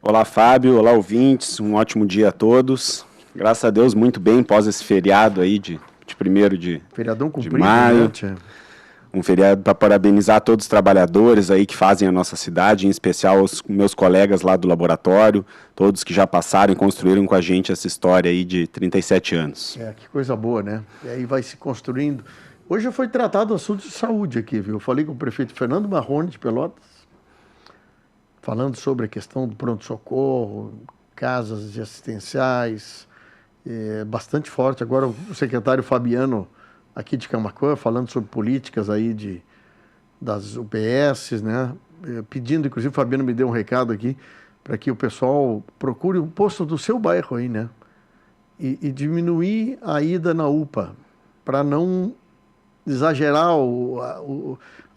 Olá, Fábio. Olá, ouvintes. Um ótimo dia a todos. Graças a Deus, muito bem, pós esse feriado aí de 1º Feriadão de cumprido, maio. né, tia? Um feriado para parabenizar todos os trabalhadores aí que fazem a nossa cidade, em especial os meus colegas lá do laboratório, todos que já passaram e construíram com a gente essa história aí de 37 anos. Que coisa boa, né? E aí vai se construindo. Hoje foi tratado o assunto de saúde aqui, viu? Eu falei com o prefeito Fernando Marrone de Pelotas, falando sobre a questão do pronto-socorro, casas de assistenciais, bastante forte. Agora o secretário Fabiano, aqui de Camaquã, falando sobre políticas aí das UPS, né? Pedindo, inclusive o Fabiano me deu um recado aqui, para que o pessoal procure um posto do seu bairro aí, né? E diminuir a ida na UPA, para não exagerar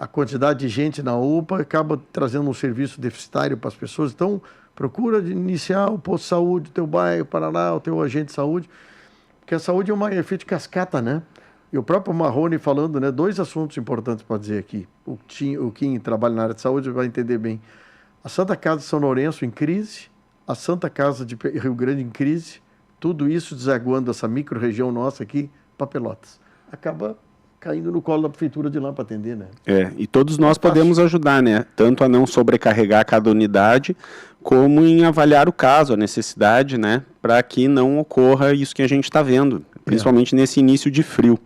a quantidade de gente na UPA, acaba trazendo um serviço deficitário para as pessoas. Então, procura iniciar o posto de saúde do teu bairro, Paraná, o teu agente de saúde, porque a saúde é um efeito de cascata, né? E o próprio Marrone falando, né, 2 assuntos importantes para dizer aqui. O Kim trabalha na área de saúde vai entender bem. A Santa Casa de São Lourenço em crise, a Santa Casa de Rio Grande em crise, tudo isso desaguando essa micro-região nossa aqui para Pelotas. Acaba caindo no colo da prefeitura de lá para atender, né? E todos nós podemos ajudar, né? Tanto a não sobrecarregar cada unidade, como em avaliar o caso, a necessidade, né? Para que não ocorra isso que a gente está vendo, principalmente nesse início de frio.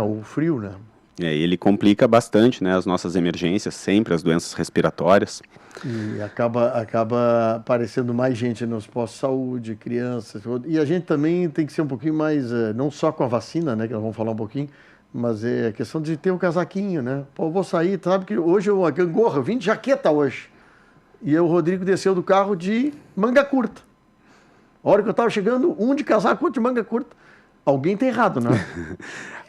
O frio, né? Ele complica bastante, né? As nossas emergências, sempre as doenças respiratórias. E acaba aparecendo mais gente nos postos de saúde, crianças. E a gente também tem que ser um pouquinho mais, não só com a vacina, né? Que nós vamos falar um pouquinho, mas é a questão de ter um casaquinho, né? Pô, eu vou sair, sabe que hoje a gangorra, eu vim de jaqueta hoje. E o Rodrigo desceu do carro de manga curta. A hora que eu estava chegando, um de casaco, outro de manga curta. Alguém tá errado, né?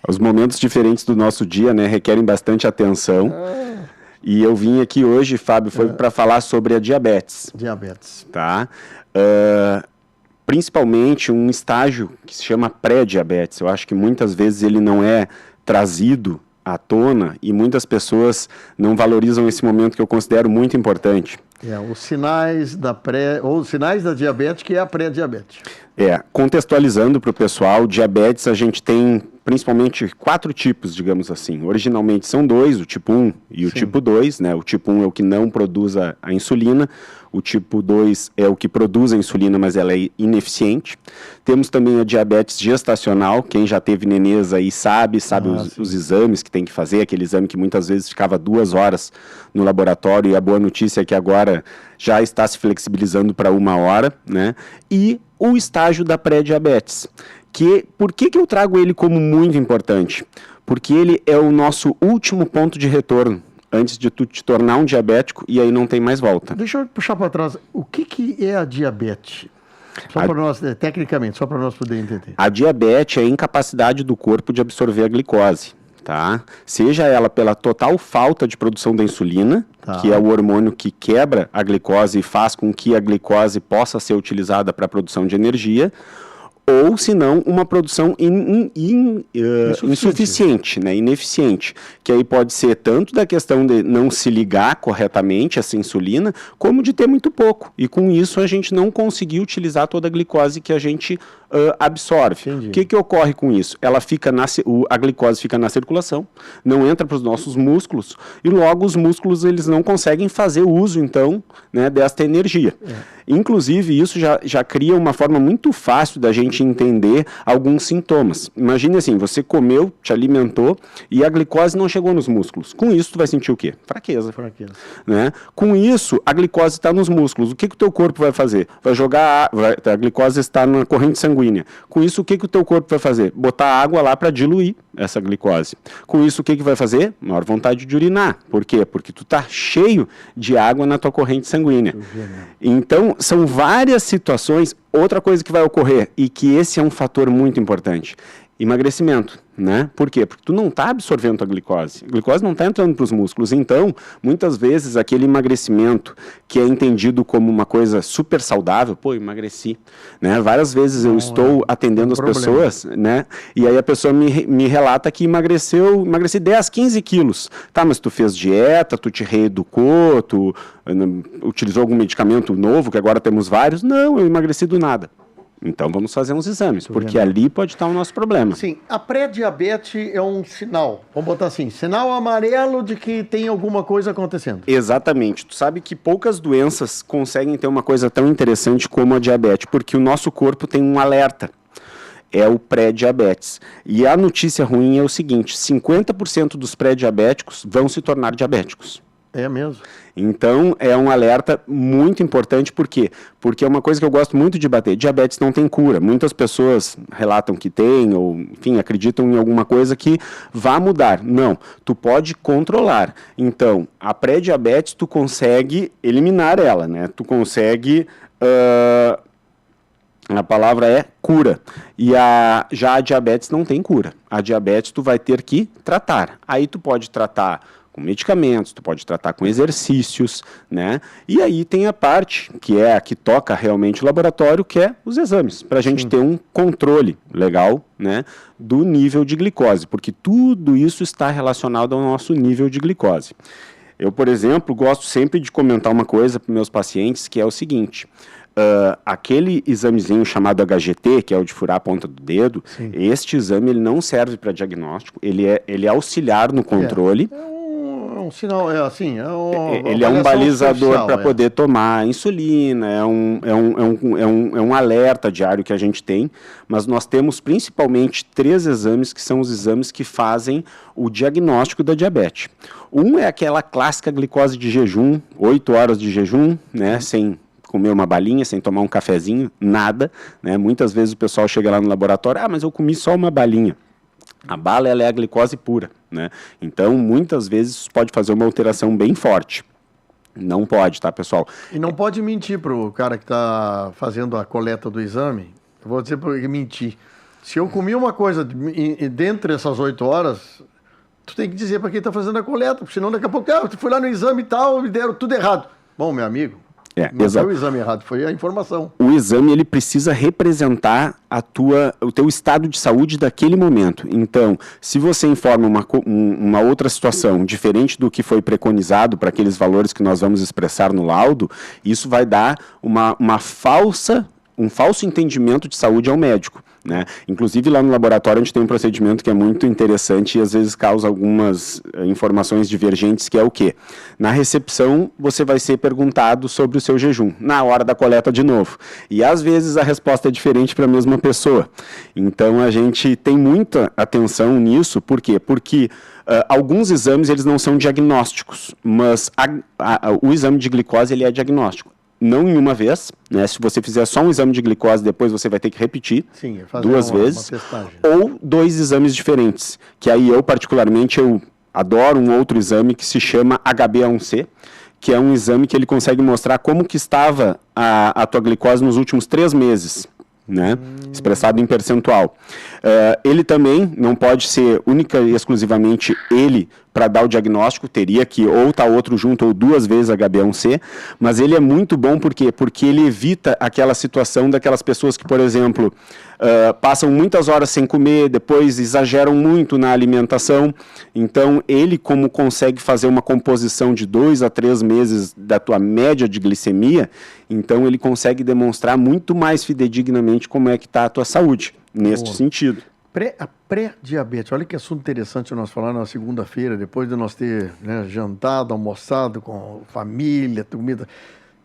Os momentos diferentes do nosso dia, né, requerem bastante atenção. E eu vim aqui hoje, Fábio, foi para falar sobre a diabetes. Diabetes. Tá? Principalmente um estágio que se chama pré-diabetes. Eu acho que muitas vezes ele não é trazido à tona e muitas pessoas não valorizam esse momento que eu considero muito importante. Os sinais os sinais da diabetes, que é a pré-diabetes. Contextualizando para o pessoal, diabetes a gente tem principalmente 4 tipos, digamos assim. Originalmente são 2, o tipo 1 e o tipo 2, né? O tipo 1 é o que não produz a insulina, o tipo 2 é o que produz a insulina, mas ela é ineficiente. Temos também a diabetes gestacional, quem já teve nenês aí sabe os exames que tem que fazer, aquele exame que muitas vezes ficava 2 horas no laboratório, e a boa notícia é que agora já está se flexibilizando para 1 hora, né? E o estágio da pré-diabetes. Por que eu trago ele como muito importante? Porque ele é o nosso último ponto de retorno, antes de tu te tornar um diabético, e aí não tem mais volta. Deixa eu puxar para trás. O que é a diabetes? Só para nós, tecnicamente, só para nós podermos entender. A diabetes é a incapacidade do corpo de absorver a glicose. Tá? Seja ela pela total falta de produção da insulina, que é o hormônio que quebra a glicose e faz com que a glicose possa ser utilizada para a produção de energia, ou se não, uma produção insuficiente, né, ineficiente, que aí pode ser tanto da questão de não se ligar corretamente essa insulina, como de ter muito pouco, e com isso a gente não conseguir utilizar toda a glicose que a gente absorve. Entendi. O que ocorre com isso? A glicose fica na circulação, não entra para os nossos músculos, e logo os músculos eles não conseguem fazer uso, então, né, desta energia. Inclusive, isso já cria uma forma muito fácil da gente entender alguns sintomas. Imagine assim, você comeu, te alimentou e a glicose não chegou nos músculos. Com isso, tu vai sentir o quê? Fraqueza. Né? Com isso, a glicose está nos músculos. O que o teu corpo vai fazer? Vai jogar a glicose está na corrente sanguínea. Com isso, o que o teu corpo vai fazer? Botar água lá para diluir essa glicose. Com isso, o que vai fazer? Maior vontade de urinar. Por quê? Porque tu tá cheio de água na tua corrente sanguínea. Então, são várias situações. Outra coisa que vai ocorrer, e que esse é um fator muito importante, emagrecimento, né? Por quê? Porque tu não está absorvendo a glicose não está entrando para os músculos, então, muitas vezes, aquele emagrecimento que é entendido como uma coisa super saudável, pô, emagreci, né? Várias vezes eu estou atendendo as pessoas, né? E aí a pessoa me relata que emagreci 10, 15 quilos. Tá, mas tu fez dieta, tu te reeducou, tu utilizou algum medicamento novo, que agora temos vários? Não, eu emagreci do nada. Então vamos fazer uns exames, porque ali pode estar o nosso problema. Sim, a pré-diabetes é um sinal, vamos botar assim, sinal amarelo de que tem alguma coisa acontecendo. Exatamente. Tu sabe que poucas doenças conseguem ter uma coisa tão interessante como a diabetes, porque o nosso corpo tem um alerta. É o pré-diabetes. E a notícia ruim é o seguinte, 50% dos pré-diabéticos vão se tornar diabéticos. É mesmo. Então, é um alerta muito importante, por quê? Porque é uma coisa que eu gosto muito de bater, diabetes não tem cura. Muitas pessoas relatam que tem, ou, enfim, acreditam em alguma coisa que vá mudar. Não, tu pode controlar. Então, a pré-diabetes, tu consegue eliminar ela, né? Tu consegue... A palavra é cura. E já a diabetes não tem cura. A diabetes tu vai ter que tratar. Aí tu pode tratar com medicamentos, tu pode tratar com exercícios, né? E aí tem a parte que é a que toca realmente o laboratório, que é os exames, para a gente ter um controle legal, né, do nível de glicose, porque tudo isso está relacionado ao nosso nível de glicose. Eu, por exemplo, gosto sempre de comentar uma coisa para meus pacientes, que é o seguinte... aquele examezinho chamado HGT, que é o de furar a ponta do dedo, este exame ele não serve para diagnóstico, ele é auxiliar no controle. É um sinal, ele é um balizador para poder tomar insulina, é um alerta diário que a gente tem, mas nós temos principalmente 3 exames que são os exames que fazem o diagnóstico da diabetes. Um é aquela clássica glicose de jejum, 8 horas de jejum, né, sem comer uma balinha, sem tomar um cafezinho, nada, né? Muitas vezes o pessoal chega lá no laboratório, mas eu comi só uma balinha. A bala, ela é a glicose pura, né? Então, muitas vezes, isso pode fazer uma alteração bem forte. Não pode, tá, pessoal? E não pode mentir pro cara que está fazendo a coleta do exame. Eu vou dizer porque mentir. Se eu comi uma coisa dentre essas 8 horas, tu tem que dizer para quem está fazendo a coleta, porque senão daqui a pouco, eu fui lá no exame e tal, me deram tudo errado. Bom, meu amigo, não foi o exame errado, foi a informação. O exame, ele precisa representar o teu estado de saúde daquele momento. Então, se você informa uma outra situação diferente do que foi preconizado para aqueles valores que nós vamos expressar no laudo, isso vai dar um falso entendimento de saúde ao médico, né? Inclusive lá no laboratório a gente tem um procedimento que é muito interessante e às vezes causa algumas informações divergentes, que é o quê? Na recepção você vai ser perguntado sobre o seu jejum, na hora da coleta de novo. E às vezes a resposta é diferente para a mesma pessoa. Então a gente tem muita atenção nisso, por quê? Porque alguns exames eles não são diagnósticos, mas o exame de glicose ele é diagnóstico. Não em uma vez, né? Se você fizer só um exame de glicose, depois você vai ter que repetir 2 vezes, ou 2 exames diferentes, que aí eu particularmente adoro um outro exame que se chama HbA1c, que é um exame que ele consegue mostrar como que estava a tua glicose nos últimos 3 meses, né? Expressado em percentual. Ele também não pode ser única e exclusivamente ele para dar o diagnóstico, teria que ou estar outro junto ou 2 vezes HbA1c, mas ele é muito bom por quê? Porque ele evita aquela situação daquelas pessoas que, por exemplo, passam muitas horas sem comer, depois exageram muito na alimentação. Então, ele, como consegue fazer uma composição de 2 a 3 meses da tua média de glicemia, então ele consegue demonstrar muito mais fidedignamente como é que está a tua saúde, neste sentido. A pré-diabetes, olha que assunto interessante nós falar na segunda-feira, depois de nós ter jantado, almoçado com família, comida.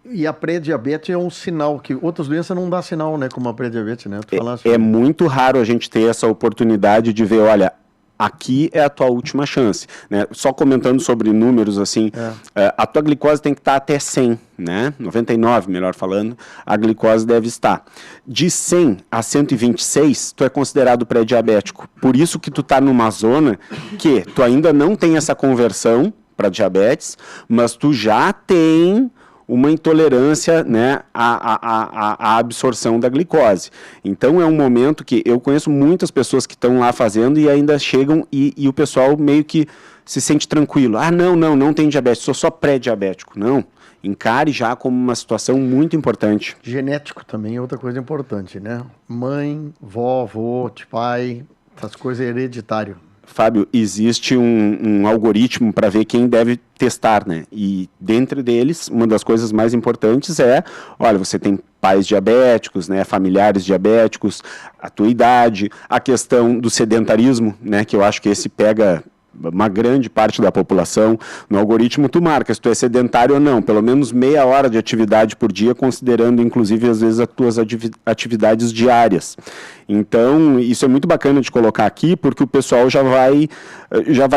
E a pré-diabetes é um sinal que outras doenças não dá sinal, né, como a pré-diabetes, né? É muito raro a gente ter essa oportunidade de ver, olha, aqui é a tua última chance, né? Só comentando sobre números, assim, a tua glicose tem que estar até 100, né? 99, melhor falando, a glicose deve estar. De 100 a 126, tu é considerado pré-diabético. Por isso que tu tá numa zona que tu ainda não tem essa conversão para diabetes, mas tu já tem uma intolerância, né, à absorção da glicose. Então é um momento que eu conheço muitas pessoas que estão lá fazendo e ainda chegam e o pessoal meio que se sente tranquilo. Ah, não tem diabetes, sou só pré-diabético. Não, encare já como uma situação muito importante. Genético também é outra coisa importante, né? Mãe, vó, avô, pai, essas coisas hereditárias. Fábio, existe um algoritmo para ver quem deve testar, né? E dentro deles, uma das coisas mais importantes é, olha, você tem pais diabéticos, né, familiares diabéticos, a tua idade, a questão do sedentarismo, né, que eu acho que esse pega uma grande parte da população. No algoritmo tu marca se tu é sedentário ou não, pelo menos meia hora de atividade por dia, considerando inclusive às vezes as tuas atividades diárias. Então isso é muito bacana de colocar aqui, porque o pessoal já vai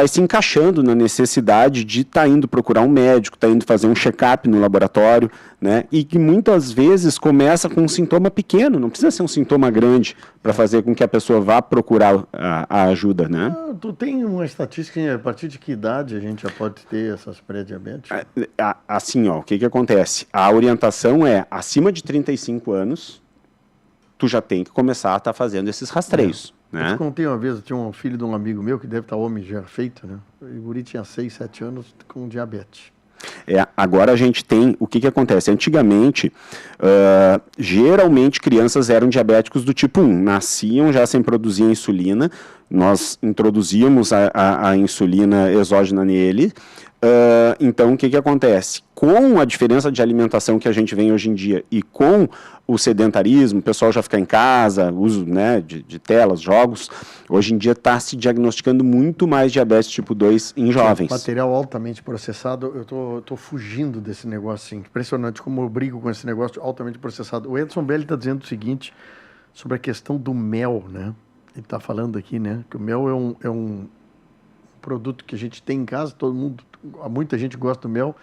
se encaixando na necessidade de estar indo procurar um médico, estar indo fazer um check-up no laboratório, né? E que muitas vezes começa com um sintoma pequeno, não precisa ser um sintoma grande para fazer com que a pessoa vá procurar a ajuda, né? Tu tem uma estatística a partir de que idade a gente já pode ter essas pré-diabetes? Assim, ó, o que acontece? A orientação é, acima de 35 anos, tu já tem que começar a estar fazendo esses rastreios. Né? Eu te contei uma vez, eu tinha um filho de um amigo meu, que deve estar homem já feito, né? O guri tinha 6, 7 anos com diabetes. Agora a gente tem, o que acontece? Antigamente, geralmente crianças eram diabéticos do tipo 1, nasciam já sem produzir insulina, nós introduzíamos a insulina exógena nele. Então, o que acontece? Com a diferença de alimentação que a gente vem hoje em dia e com o sedentarismo, o pessoal já fica em casa, uso, né, de telas, jogos, hoje em dia está se diagnosticando muito mais diabetes tipo 2 em jovens. Material altamente processado, eu tô fugindo desse negócio, assim, impressionante como eu brigo com esse negócio altamente processado. O Edson Belli está dizendo o seguinte sobre a questão do mel, né? Ele está falando aqui, né, que o mel é um produto que a gente tem em casa, muita gente gosta do mel,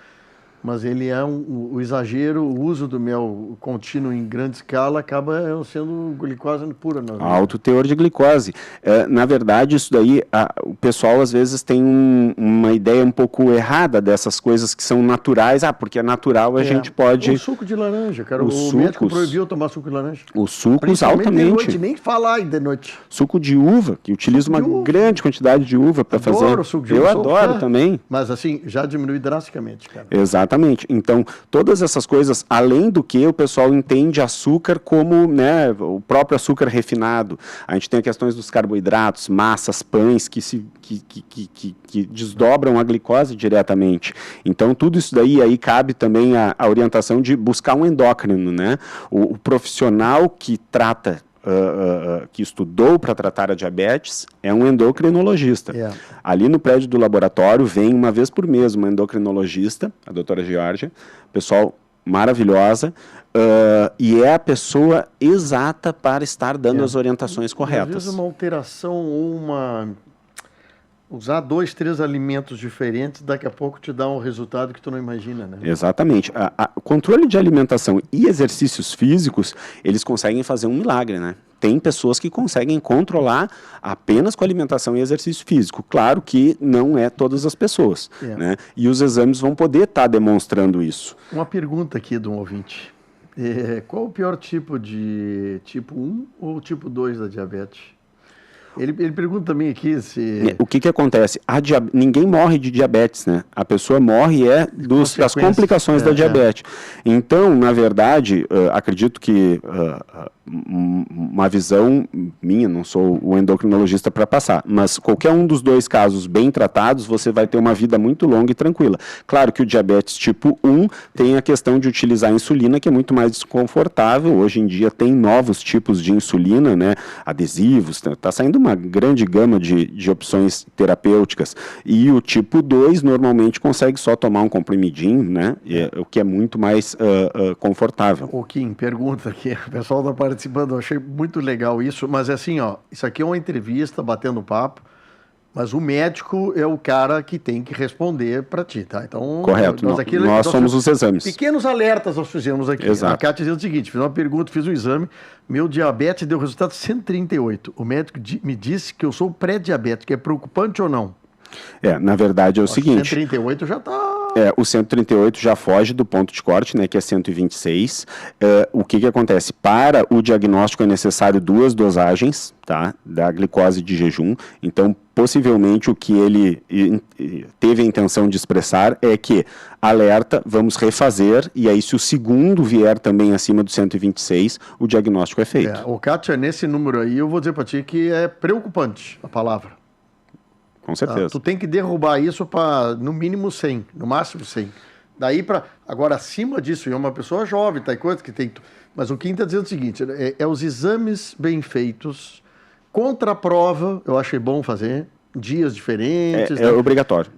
mas ele é o exagero, o uso do mel contínuo em grande escala acaba sendo glicose pura. Alto teor de glicose. Na verdade, isso daí, o pessoal às vezes tem uma ideia um pouco errada dessas coisas que são naturais. Porque é natural, a gente pode... O suco de laranja, cara. O médico proibiu tomar suco de laranja. Os sucos, altamente. De noite, nem falar de noite. Suco de uva, que utiliza uma grande quantidade de uva para fazer. Suco de uva. Eu adoro também. Mas assim, já diminui drasticamente, cara. Exatamente. Então, todas essas coisas, além do que o pessoal entende açúcar como, né, o próprio açúcar refinado. A gente tem questões dos carboidratos, massas, pães, que desdobram a glicose diretamente. Então, tudo isso daí, aí cabe também a orientação de buscar um endócrino, né? O profissional que trata... que estudou para tratar a diabetes é um endocrinologista. Ali no prédio do laboratório vem uma vez por mês uma endocrinologista, a doutora Georgia, pessoal maravilhosa, e é a pessoa exata para estar dando as orientações corretas. Às vezes uma alteração ou usar 2, 3 alimentos diferentes, daqui a pouco te dá um resultado que tu não imagina, né? Exatamente. O controle de alimentação e exercícios físicos, eles conseguem fazer um milagre, né? Tem pessoas que conseguem controlar apenas com alimentação e exercício físico. Claro que não é todas as pessoas, né? E os exames vão poder estar demonstrando isso. Uma pergunta aqui de um ouvinte. Qual o pior tipo de tipo 1 ou tipo 2 da diabetes? Ele pergunta também aqui se... O que acontece? Ninguém morre de diabetes, né? A pessoa morre das complicações da diabetes. Então, na verdade, acredito que uma visão minha, não sou o endocrinologista para passar, mas qualquer um dos dois casos bem tratados, você vai ter uma vida muito longa e tranquila. Claro que o diabetes tipo 1 tem a questão de utilizar a insulina, que é muito mais desconfortável. Hoje em dia tem novos tipos de insulina, né? Adesivos, está saindo uma grande gama de opções terapêuticas. E o tipo 2 normalmente consegue só tomar um comprimidinho, né? O que é muito mais confortável. O Kim pergunta aqui, o pessoal está participando, eu achei muito legal isso, mas assim, ó, isso aqui é uma entrevista, batendo papo, mas o médico é o cara que tem que responder para ti, tá? Então, correto, nós somos os exames. Pequenos alertas nós fizemos aqui. Exato. A Cátia dizendo o seguinte, fiz uma pergunta, fiz um exame, meu diabetes deu resultado 138. O médico me disse que eu sou pré-diabético, é preocupante ou não? Na verdade é o seguinte... 138 já está O 138 já foge do ponto de corte, né, que é 126. O que acontece? Para o diagnóstico é necessário 2 dosagens, tá, da glicose de jejum. Então, possivelmente, o que ele teve a intenção de expressar é que, alerta, vamos refazer, e aí se o segundo vier também acima do 126, o diagnóstico é feito. O Kátia, nesse número aí, eu vou dizer para ti que é preocupante a palavra. Com certeza. Tu tem que derrubar isso para, no mínimo, 100, no máximo 100. Daí para... Agora, acima disso, é uma pessoa jovem, tá, coisa que tem... Mas o Kim está dizendo o seguinte, é os exames bem feitos, contra a prova, eu achei bom fazer, dias diferentes. É obrigatório.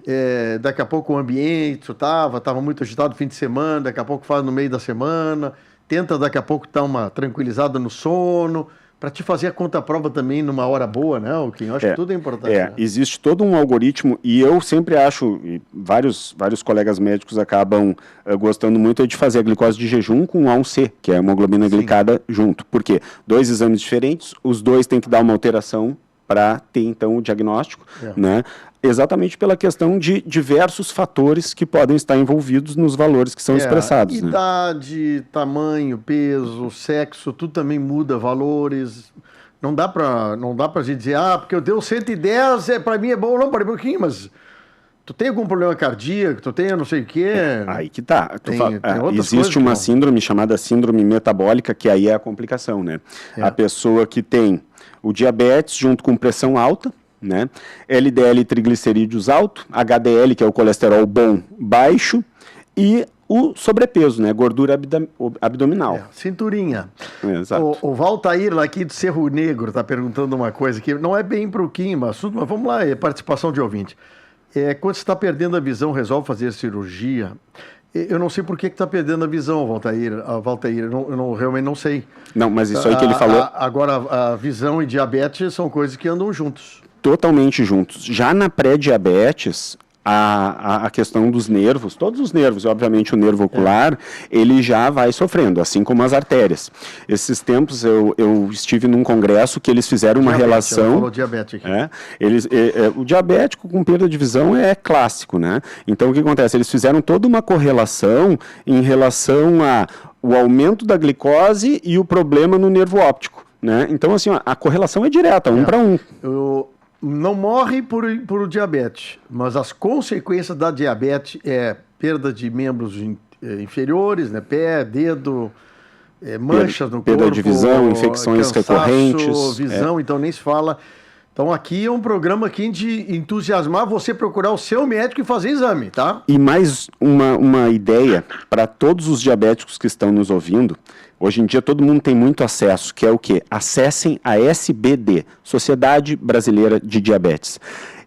Daqui a pouco o ambiente, estava muito agitado no fim de semana, daqui a pouco faz no meio da semana, tenta daqui a pouco dar uma tranquilizada no sono, para te fazer a conta-prova também numa hora boa, né, Kim? Eu acho que tudo é importante. Né? Existe todo um algoritmo, e eu sempre acho, e vários colegas médicos acabam gostando muito, de fazer a glicose de jejum com A1C, que é a hemoglobina glicada junto. Por quê? 2 exames diferentes, os 2 têm que dar uma alteração para ter, então, o diagnóstico, né? Exatamente pela questão de diversos fatores que podem estar envolvidos nos valores que são expressados. Idade, né? Tamanho, peso, sexo, tudo também muda valores. Não dá pra gente dizer, porque eu dei 110, para mim é bom, não, para mim é pouquinho, mas tu tem algum problema cardíaco, tu tem não sei o quê. Aí que tá. Existe uma síndrome chamada síndrome metabólica, que aí é a complicação, né? A pessoa que tem o diabetes junto com pressão alta, né? LDL, triglicerídeos alto, HDL, que é o colesterol bom, baixo, e o sobrepeso, né? Gordura abdominal. Cinturinha. Exato. O Valtair, lá aqui do Cerro Negro, está perguntando uma coisa que não é bem para o Kim, mas vamos lá, é participação de ouvinte. Quando você está perdendo a visão, resolve fazer cirurgia. Eu não sei por que está perdendo a visão, Valtair. Eu realmente não sei. Não, mas isso aí que ele falou... Agora, a visão e diabetes são coisas que andam juntos. Totalmente juntos. Já na pré-diabetes, a questão dos nervos, todos os nervos, obviamente o nervo ocular, ele já vai sofrendo, assim como as artérias. Esses tempos eu estive num congresso que eles fizeram uma relação... Falou diabetes aqui. O diabético com perda de visão é clássico, né? Então o que acontece? Eles fizeram toda uma correlação em relação ao aumento da glicose e o problema no nervo óptico, né? Então assim, a correlação é direta, 1 para 1. Não morre por diabetes, mas as consequências da diabetes é perda de membros inferiores, né? Pé, dedo, manchas no corpo. Perda de visão, infecções recorrentes. Visão, então nem se fala. Então aqui é um programa aqui de entusiasmar você procurar o seu médico e fazer exame, tá? E mais uma ideia para todos os diabéticos que estão nos ouvindo. Hoje em dia todo mundo tem muito acesso, que é o quê? Acessem a SBD, Sociedade Brasileira de Diabetes.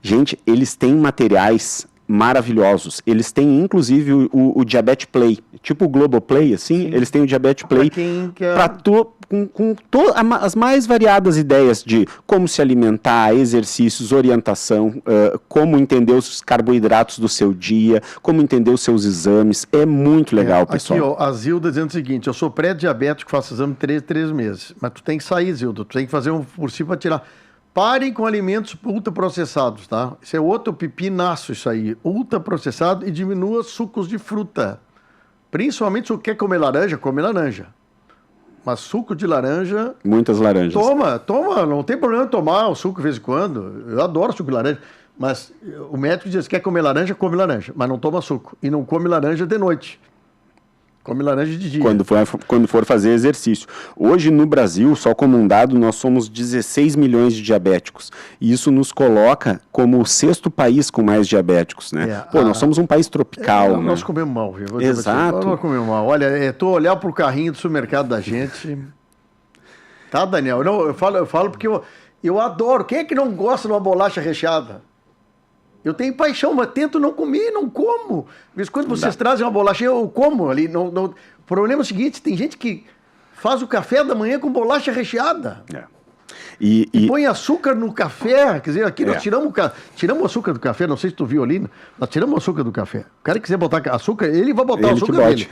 Gente, eles têm materiais maravilhosos. Eles têm, inclusive, o Diabetes Play. Tipo o Globoplay, assim, eles têm o Diabetes Play com as mais variadas ideias de como se alimentar, exercícios, orientação, como entender os carboidratos do seu dia, como entender os seus exames. É muito legal, pessoal. Aqui, a Zilda dizendo o seguinte, eu sou pré-diabético, faço exame 3 meses. Mas tu tem que sair, Zilda, tu tem que fazer um por si para tirar... Parem com alimentos ultraprocessados, tá? Isso é outro pepinaço, isso aí. Ultraprocessado, e diminua sucos de fruta. Principalmente se você quer comer laranja, come laranja. Mas suco de laranja... Muitas laranjas. Toma, não tem problema tomar o suco de vez em quando. Eu adoro suco de laranja. Mas o médico diz, quer comer laranja, come laranja. Mas não toma suco. E não come laranja de noite. Come laranja de dia. Quando for fazer exercício. Hoje, no Brasil, só como um dado, nós somos 16 milhões de diabéticos. E isso nos coloca como o 6º país com mais diabéticos, né? Nós somos um país tropical, né? Nós comemos mal, viu? Exato. Nós comemos mal. Olha, tu olhar pro carrinho do supermercado da gente... Tá, Daniel? Eu falo porque eu adoro. Quem é que não gosta de uma bolacha recheada? Eu tenho paixão, mas tento não comer, não como. De vez em quando vocês trazem uma bolacha, eu como ali. O problema é o seguinte, tem gente que faz o café da manhã com bolacha recheada. E põe açúcar no café. Quer dizer, aqui nós tiramos o açúcar do café, não sei se tu viu ali, nós tiramos o açúcar do café. O cara que quiser botar açúcar, ele vai botar o açúcar dele.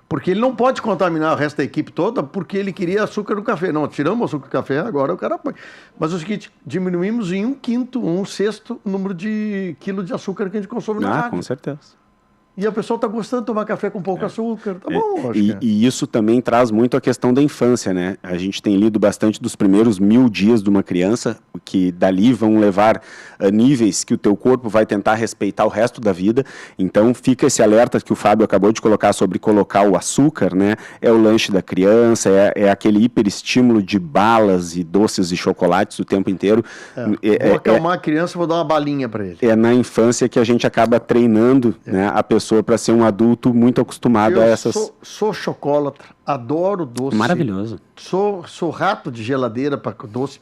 Porque ele não pode contaminar o resto da equipe toda porque ele queria açúcar no café. Não, tiramos o açúcar do café, agora o cara põe. Mas é o seguinte, diminuímos em 1/5, 1/6 o número de quilo de açúcar que a gente consome na rádio. Com certeza. E a pessoa está gostando de tomar café com pouco açúcar. Tá bom, acho que E isso também traz muito a questão da infância, né? A gente tem lido bastante dos primeiros 1000 dias de uma criança, que dali vão levar níveis que o teu corpo vai tentar respeitar o resto da vida. Então fica esse alerta que o Fábio acabou de colocar sobre colocar o açúcar, né? É o lanche da criança, é aquele hiperestímulo de balas e doces e chocolates o tempo inteiro. Vou acalmar a criança, vou dar uma balinha para ele. É na infância que a gente acaba treinando, né, a pessoa para ser um adulto muito acostumado a essas... Eu sou chocolatra, adoro doce. Maravilhoso. Sou rato de geladeira para doce,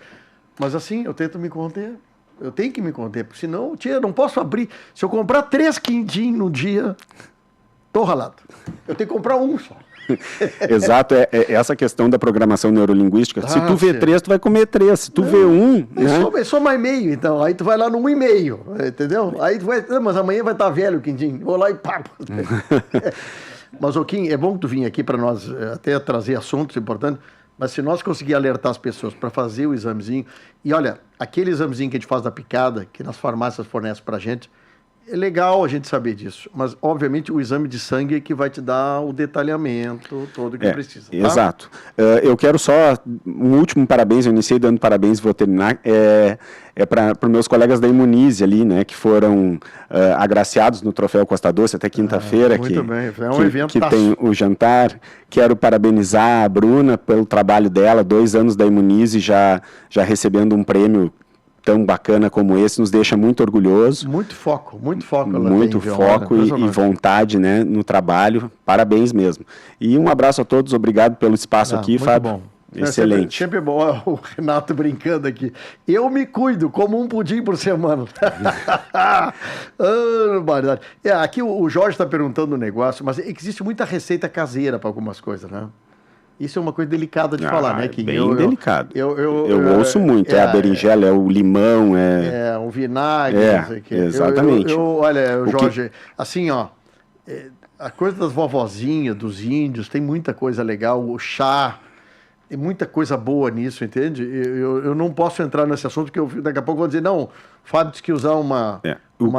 mas assim, eu tento me conter. Eu tenho que me conter, porque senão, eu não posso abrir. Se eu comprar 3 quindim no dia, tô ralado. Eu tenho que comprar um só. Exato, essa questão da programação neurolinguística. Se tu vê 3, tu vai comer 3. Se tu vê 1... É só mais meio, então. Aí tu vai lá no 1,5, entendeu? Aí tu vai... Mas amanhã vai estar velho o quindim. Vou lá e pá. Mas, Kim, é bom que tu vinha aqui para nós até trazer assuntos importantes, mas se nós conseguir alertar as pessoas para fazer o examezinho... E olha, aquele examezinho que a gente faz da picada, que nas farmácias fornecem para a gente, é legal a gente saber disso, mas obviamente o exame de sangue é que vai te dar o detalhamento todo que precisa. Tá? Exato. Eu quero só um último parabéns, eu iniciei dando parabéns, vou terminar, para os meus colegas da Imunize ali, né, que foram agraciados no Troféu Costa Doce até quinta-feira. Muito bem, é um evento. Que tem o jantar. Quero parabenizar a Bruna pelo trabalho dela, 2 anos da Imunize já recebendo um prêmio tão bacana como esse, nos deixa muito orgulhoso. Muito foco. Muito foco e vontade, né, no trabalho. Parabéns mesmo. E um abraço a todos, obrado pelo espaço aqui, Fábio. Bom. Excelente. Sempre bom, o Renato brincando aqui. Eu me cuido, como um pudim por semana. Aqui o Jorge está perguntando um negócio, mas existe muita receita caseira para algumas coisas, né? Isso é uma coisa delicada de falar, né? Que bem delicado. Eu ouço muito. A berinjela, é o limão, o vinagre, não sei o quê. Exatamente. Olha, Jorge, assim, ó, a coisa das vovozinhas, dos índios, tem muita coisa legal. O chá, tem muita coisa boa nisso, entende? Eu não posso entrar nesse assunto, porque daqui a pouco vou dizer, não, o Fábio disse que usar uma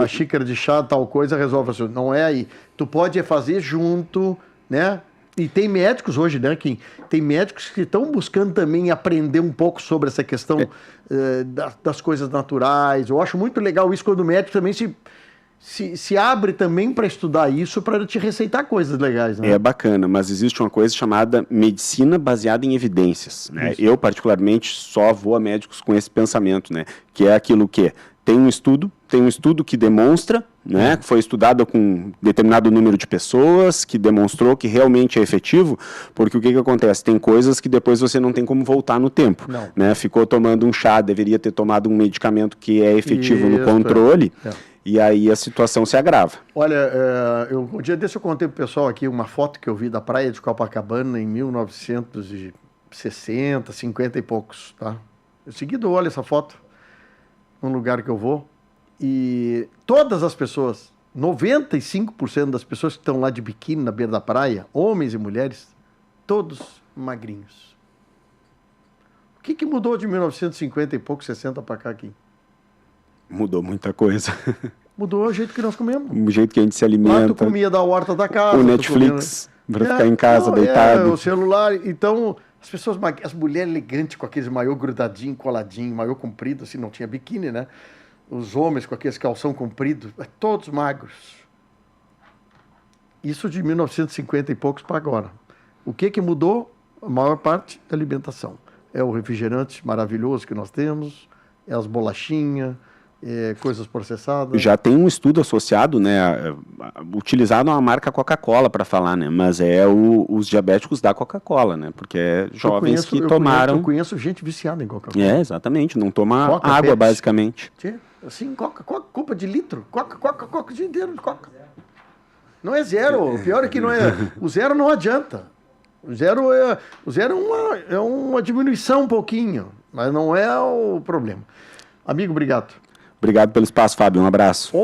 xícara de chá, tal coisa, resolve o assunto. Não é aí. Tu pode fazer junto, né? E tem médicos hoje, né, Kim? Tem médicos que estão buscando também aprender um pouco sobre essa questão das coisas naturais. Eu acho muito legal isso quando o médico também se abre também para estudar isso, para te receitar coisas legais, né? É bacana, mas existe uma coisa chamada medicina baseada em evidências, né? Eu, particularmente, só vou a médicos com esse pensamento, né? Que é aquilo que tem um estudo que demonstra, né, que foi estudado com determinado número de pessoas, que demonstrou que realmente é efetivo, porque o que acontece? Tem coisas que depois você não tem como voltar no tempo. Né? Ficou tomando um chá, deveria ter tomado um medicamento que é efetivo no controle, e aí a situação se agrava. Olha, um dia desse eu contei pro pessoal aqui uma foto que eu vi da praia de Copacabana em 1960, 50 e poucos, tá? Eu seguido olho essa foto num lugar que eu vou, e todas as pessoas, 95% das pessoas que estão lá de biquíni na beira da praia, homens e mulheres, todos magrinhos. O que mudou de 1950 e pouco, 60 para cá aqui? Mudou muita coisa. Mudou o jeito que nós comemos. O jeito que a gente se alimenta. Lá tu comia da horta da casa. O Netflix, para ficar em casa, deitado. O celular, então... As pessoas, as mulheres elegantes com aqueles maiô grudadinho, coladinho, maiô comprido, assim, não tinha biquíni, né? Os homens com aqueles calção comprido, todos magros. Isso de 1950 e poucos para agora. O que mudou? A maior parte da alimentação. É o refrigerante maravilhoso que nós temos, é as bolachinhas, coisas processadas. Já tem um estudo associado, né, utilizado uma marca Coca-Cola para falar, né, mas os diabéticos da Coca-Cola, né, porque é jovens que tomaram... Eu conheço gente viciada em Coca-Cola. Exatamente, não toma água, Pepsi, basicamente. Assim, Coca de litro, Coca o dia inteiro de Coca. Não é zero, o pior é que não é, o zero não adianta. O zero é uma diminuição um pouquinho, mas não é o problema. Amigo, obrigado. Obrigado pelo espaço, Fábio. Um abraço.